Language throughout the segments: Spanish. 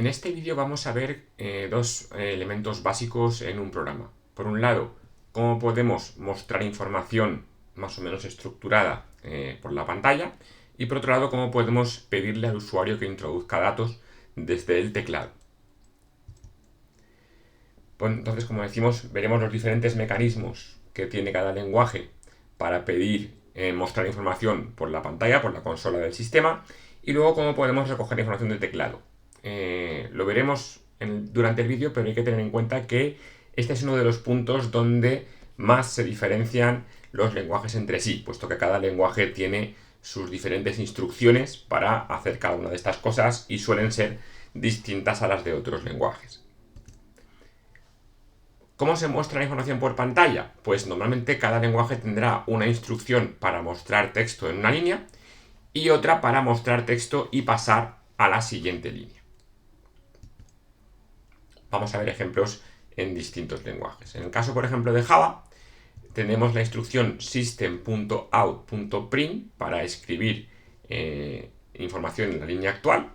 En este vídeo vamos a ver dos elementos básicos en un programa. Por un lado, cómo podemos mostrar información más o menos estructurada por la pantalla, y por otro lado, cómo podemos pedirle al usuario que introduzca datos desde el teclado. Pues entonces, como decimos, veremos los diferentes mecanismos que tiene cada lenguaje para pedir mostrar información por la pantalla, por la consola del sistema, y luego cómo podemos recoger información del teclado. Lo veremos durante el vídeo, pero hay que tener en cuenta que este es uno de los puntos donde más se diferencian los lenguajes entre sí, puesto que cada lenguaje tiene sus diferentes instrucciones para hacer cada una de estas cosas y suelen ser distintas a las de otros lenguajes. ¿Cómo se muestra la información por pantalla? Pues normalmente cada lenguaje tendrá una instrucción para mostrar texto en una línea y otra para mostrar texto y pasar a la siguiente línea. Vamos a ver ejemplos en distintos lenguajes. En el caso, por ejemplo, de Java, tenemos la instrucción system.out.print para escribir información en la línea actual,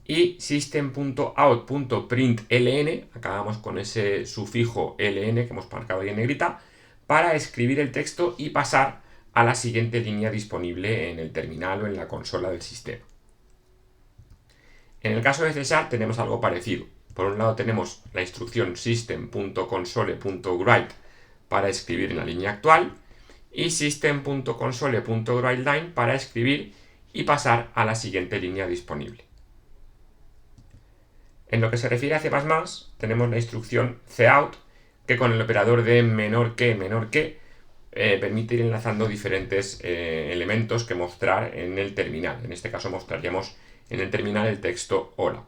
y system.out.println, acabamos con ese sufijo ln que hemos marcado ahí en negrita, para escribir el texto y pasar a la siguiente línea disponible en el terminal o en la consola del sistema. En el caso de C# tenemos algo parecido. Por un lado tenemos la instrucción system.console.write para escribir en la línea actual y system.console.writeLine para escribir y pasar a la siguiente línea disponible. En lo que se refiere a C++, tenemos la instrucción cout, que con el operador de menor que permite ir enlazando diferentes elementos que mostrar en el terminal. En este caso mostraríamos en el terminal el texto hola.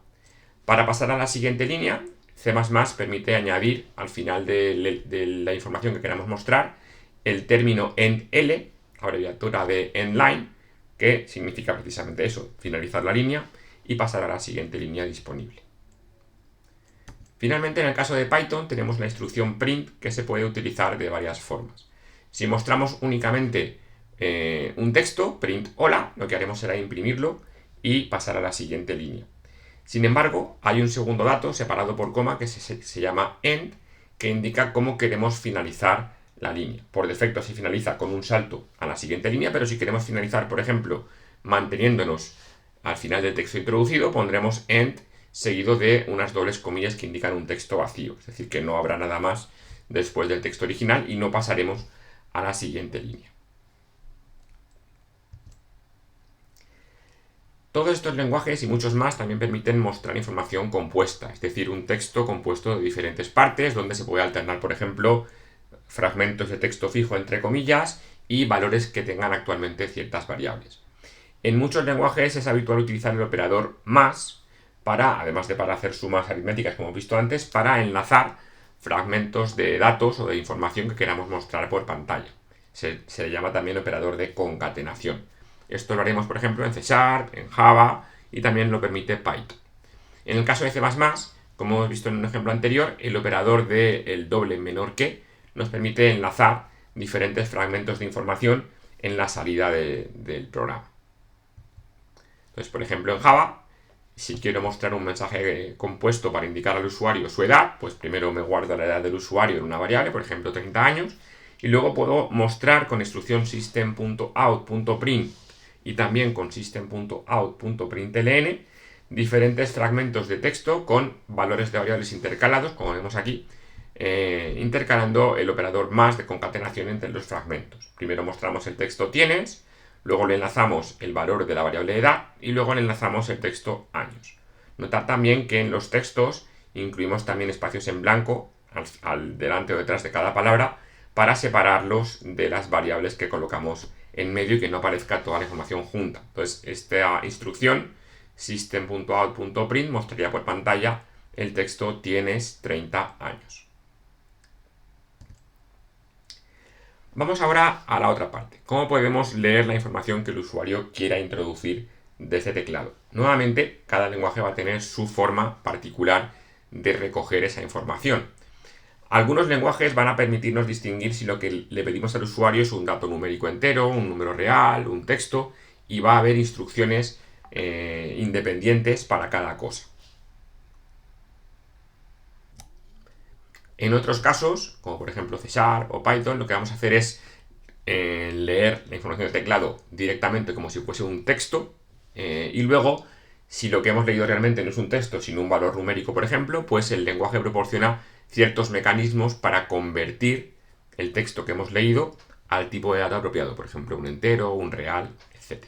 Para pasar a la siguiente línea, C++ permite añadir al final de la información que queramos mostrar el término endl, abreviatura de endline, que significa precisamente eso, finalizar la línea y pasar a la siguiente línea disponible. Finalmente, en el caso de Python, tenemos la instrucción print, que se puede utilizar de varias formas. Si mostramos únicamente un texto, print hola, lo que haremos será imprimirlo y pasar a la siguiente línea. Sin embargo, hay un segundo dato separado por coma que se llama end, que indica cómo queremos finalizar la línea. Por defecto se finaliza con un salto a la siguiente línea, pero si queremos finalizar, por ejemplo, manteniéndonos al final del texto introducido, pondremos end seguido de unas dobles comillas que indican un texto vacío, es decir, que no habrá nada más después del texto original y no pasaremos a la siguiente línea. Todos estos lenguajes y muchos más también permiten mostrar información compuesta, es decir, un texto compuesto de diferentes partes, donde se puede alternar, por ejemplo, fragmentos de texto fijo entre comillas y valores que tengan actualmente ciertas variables. En muchos lenguajes es habitual utilizar el operador más además de para hacer sumas aritméticas como hemos visto antes, para enlazar fragmentos de datos o de información que queramos mostrar por pantalla. Se le llama también operador de concatenación. Esto lo haremos, por ejemplo, en C#, en Java y también lo permite Python. En el caso de C++, como hemos visto en un ejemplo anterior, el operador del doble menor que nos permite enlazar diferentes fragmentos de información en la salida del programa. Entonces, por ejemplo, en Java, si quiero mostrar un mensaje compuesto para indicar al usuario su edad, pues primero me guardo la edad del usuario en una variable, por ejemplo 30 años, y luego puedo mostrar con instrucción system.out.print y también con system.out.println diferentes fragmentos de texto con valores de variables intercalados, como vemos aquí, intercalando el operador más de concatenación entre los fragmentos. Primero mostramos el texto tienes, luego le enlazamos el valor de la variable edad y luego le enlazamos el texto años. Notad también que en los textos incluimos también espacios en blanco al delante o detrás de cada palabra para separarlos de las variables que colocamos en medio y que no aparezca toda la información junta. Entonces, esta instrucción system.out.print mostraría por pantalla el texto tienes 30 años. Vamos ahora a la otra parte. ¿Cómo podemos leer la información que el usuario quiera introducir desde teclado? Nuevamente, cada lenguaje va a tener su forma particular de recoger esa información. Algunos lenguajes van a permitirnos distinguir si lo que le pedimos al usuario es un dato numérico entero, un número real, un texto, y va a haber instrucciones independientes para cada cosa. En otros casos, como por ejemplo C# o Python, lo que vamos a hacer es leer la información del teclado directamente como si fuese un texto y luego, si lo que hemos leído realmente no es un texto sino un valor numérico, por ejemplo, pues el lenguaje proporciona ciertos mecanismos para convertir el texto que hemos leído al tipo de dato apropiado, por ejemplo un entero, un real, etc.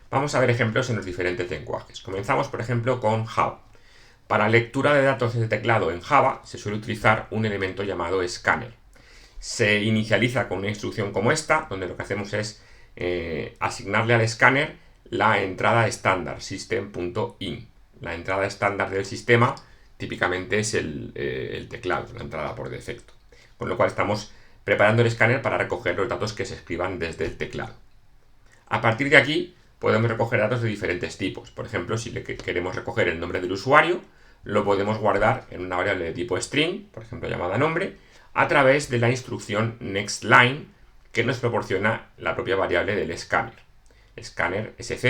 Vamos a ver ejemplos en los diferentes lenguajes. Comenzamos, por ejemplo, con Java. Para lectura de datos de teclado en Java se suele utilizar un elemento llamado scanner. Se inicializa con una instrucción como esta, donde lo que hacemos es asignarle al escáner la entrada estándar, system.in. La entrada estándar del sistema típicamente es el teclado, la entrada por defecto. Con lo cual estamos preparando el escáner para recoger los datos que se escriban desde el teclado. A partir de aquí podemos recoger datos de diferentes tipos. Por ejemplo, si queremos recoger el nombre del usuario, lo podemos guardar en una variable de tipo string, por ejemplo llamada nombre, a través de la instrucción nextLine que nos proporciona la propia variable del escáner. Scanner sc,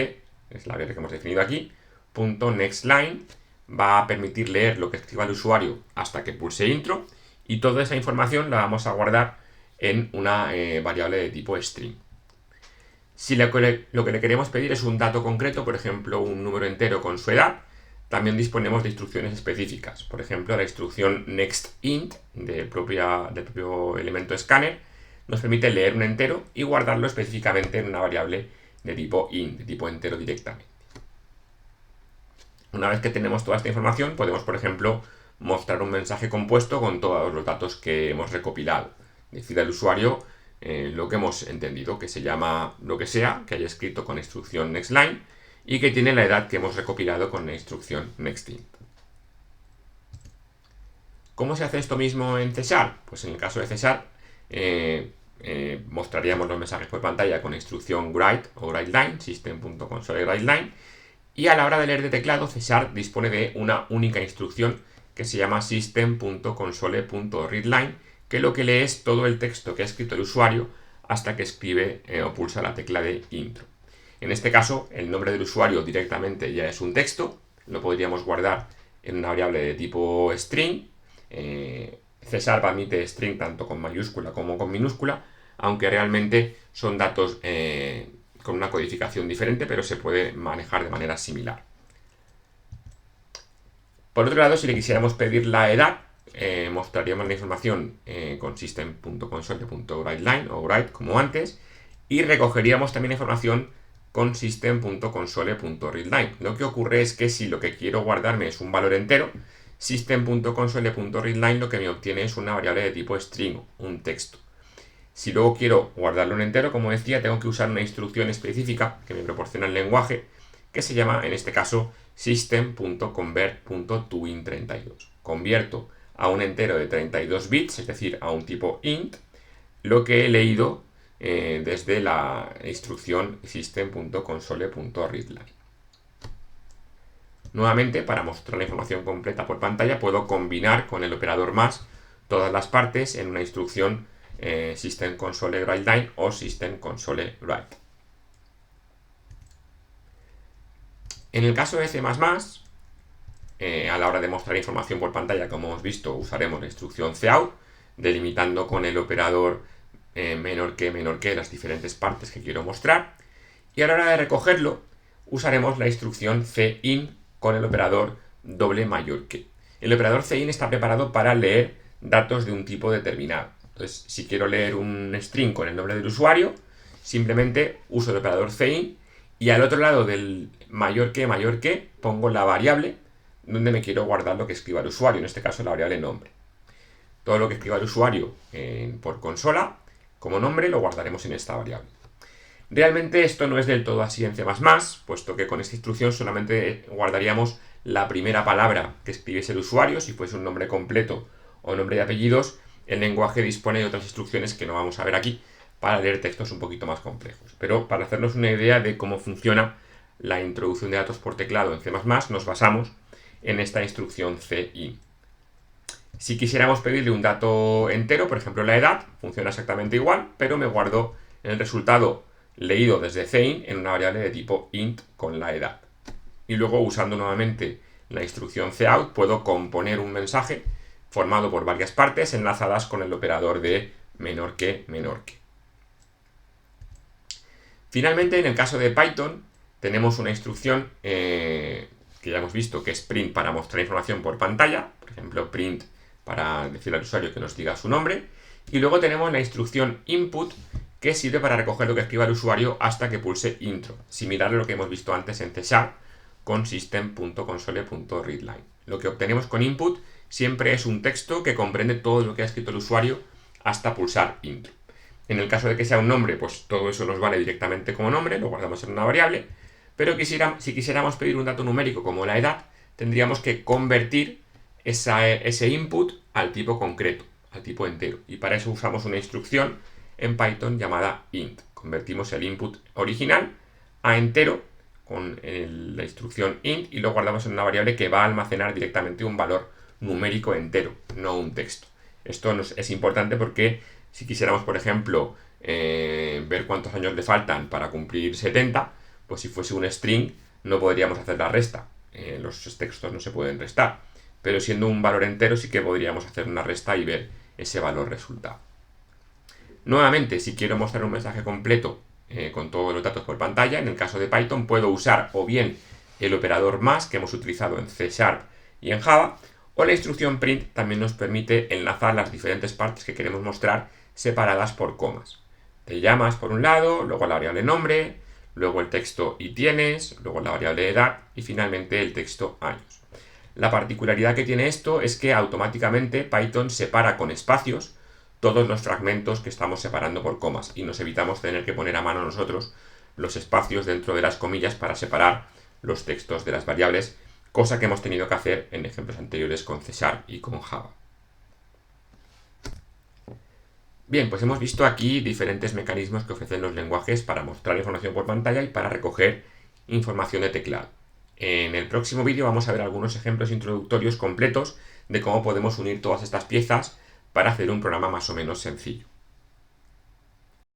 es la variable que hemos definido aquí, .nextLine va a permitir leer lo que escriba el usuario hasta que pulse intro y toda esa información la vamos a guardar en una variable de tipo string. Si lo que le queremos pedir es un dato concreto, por ejemplo un número entero con su edad, también disponemos de instrucciones específicas. Por ejemplo, la instrucción nextInt del propio elemento scanner nos permite leer un entero y guardarlo específicamente en una variable de tipo int, de tipo entero directamente. Una vez que tenemos toda esta información, podemos, por ejemplo, mostrar un mensaje compuesto con todos los datos que hemos recopilado. Decir al usuario lo que hemos entendido, que se llama lo que sea, que haya escrito con instrucción nextLine y que tiene la edad que hemos recopilado con la instrucción nextInt. ¿Cómo se hace esto mismo en C#? Pues en el caso de C# mostraríamos los mensajes por pantalla con la instrucción write o writeLine, system.console.writeLine, y a la hora de leer de teclado, C# dispone de una única instrucción que se llama system.console.readLine, que lo que lee es todo el texto que ha escrito el usuario hasta que escribe o pulsa la tecla de intro. En este caso, el nombre del usuario directamente ya es un texto, lo podríamos guardar en una variable de tipo string. C# admite string tanto con mayúscula como con minúscula, aunque realmente son datos con una codificación diferente, pero se puede manejar de manera similar. Por otro lado, si le quisiéramos pedir la edad, mostraríamos la información con system.console.writeLine o write como antes, y recogeríamos también información con system.console.readLine. Lo que ocurre es que si lo que quiero guardarme es un valor entero, system.console.readLine lo que me obtiene es una variable de tipo string, un texto. Si luego quiero guardarlo en entero, como decía, tengo que usar una instrucción específica que me proporciona el lenguaje, que se llama, en este caso, system.convert.toInt32. Convierto a un entero de 32 bits, es decir, a un tipo int, lo que he leído desde la instrucción system.console.readLine. Nuevamente, para mostrar la información completa por pantalla, puedo combinar con el operador más todas las partes en una instrucción system.console.writeLine o system.console.write. En el caso de C++, a la hora de mostrar información por pantalla, como hemos visto, usaremos la instrucción cout, delimitando con el operador menor que las diferentes partes que quiero mostrar. Y a la hora de recogerlo, usaremos la instrucción cin con el operador doble mayor que. El operador cin está preparado para leer datos de un tipo determinado. Entonces, si quiero leer un string con el nombre del usuario, simplemente uso el operador cin y al otro lado del mayor que, pongo la variable donde me quiero guardar lo que escriba el usuario, en este caso la variable nombre. Todo lo que escriba el usuario por consola, como nombre, lo guardaremos en esta variable. Realmente esto no es del todo así en C++, puesto que con esta instrucción solamente guardaríamos la primera palabra que escribiese el usuario. Si fuese un nombre completo o nombre de apellidos, el lenguaje dispone de otras instrucciones que no vamos a ver aquí para leer textos un poquito más complejos. Pero para hacernos una idea de cómo funciona la introducción de datos por teclado en C++, nos basamos en esta instrucción cin. Si quisiéramos pedirle un dato entero, por ejemplo la edad, funciona exactamente igual, pero me guardo el resultado leído desde cin en una variable de tipo int con la edad. Y luego, usando nuevamente la instrucción cout, puedo componer un mensaje formado por varias partes enlazadas con el operador de menor que, menor que. Finalmente, en el caso de Python, tenemos una instrucción que ya hemos visto que es print para mostrar información por pantalla, por ejemplo, print para decirle al usuario que nos diga su nombre, y luego tenemos la instrucción input que sirve para recoger lo que escriba el usuario hasta que pulse intro, similar a lo que hemos visto antes en C# con system.console.readline. Lo que obtenemos con input siempre es un texto que comprende todo lo que ha escrito el usuario hasta pulsar intro. En el caso de que sea un nombre, pues todo eso nos vale directamente como nombre, lo guardamos en una variable, pero si quisiéramos pedir un dato numérico como la edad, tendríamos que convertir ese input al tipo concreto, al tipo entero, y para eso usamos una instrucción en Python llamada int. Convertimos el input original a entero con la instrucción int y lo guardamos en una variable que va a almacenar directamente un valor numérico entero, no un texto. Esto es importante porque si quisiéramos, por ejemplo, ver cuántos años le faltan para cumplir 70, pues si fuese un string no podríamos hacer la resta. Los textos no se pueden restar. Pero siendo un valor entero sí que podríamos hacer una resta y ver ese valor resultado. Nuevamente, si quiero mostrar un mensaje completo con todos los datos por pantalla, en el caso de Python puedo usar o bien el operador más que hemos utilizado en C# y en Java, o la instrucción print también nos permite enlazar las diferentes partes que queremos mostrar separadas por comas. Te llamas por un lado, luego la variable nombre, luego el texto y tienes, luego la variable edad y finalmente el texto años. La particularidad que tiene esto es que automáticamente Python separa con espacios todos los fragmentos que estamos separando por comas y nos evitamos tener que poner a mano nosotros los espacios dentro de las comillas para separar los textos de las variables, cosa que hemos tenido que hacer en ejemplos anteriores con C# y con Java. Bien, pues hemos visto aquí diferentes mecanismos que ofrecen los lenguajes para mostrar información por pantalla y para recoger información de teclado. En el próximo vídeo vamos a ver algunos ejemplos introductorios completos de cómo podemos unir todas estas piezas para hacer un programa más o menos sencillo.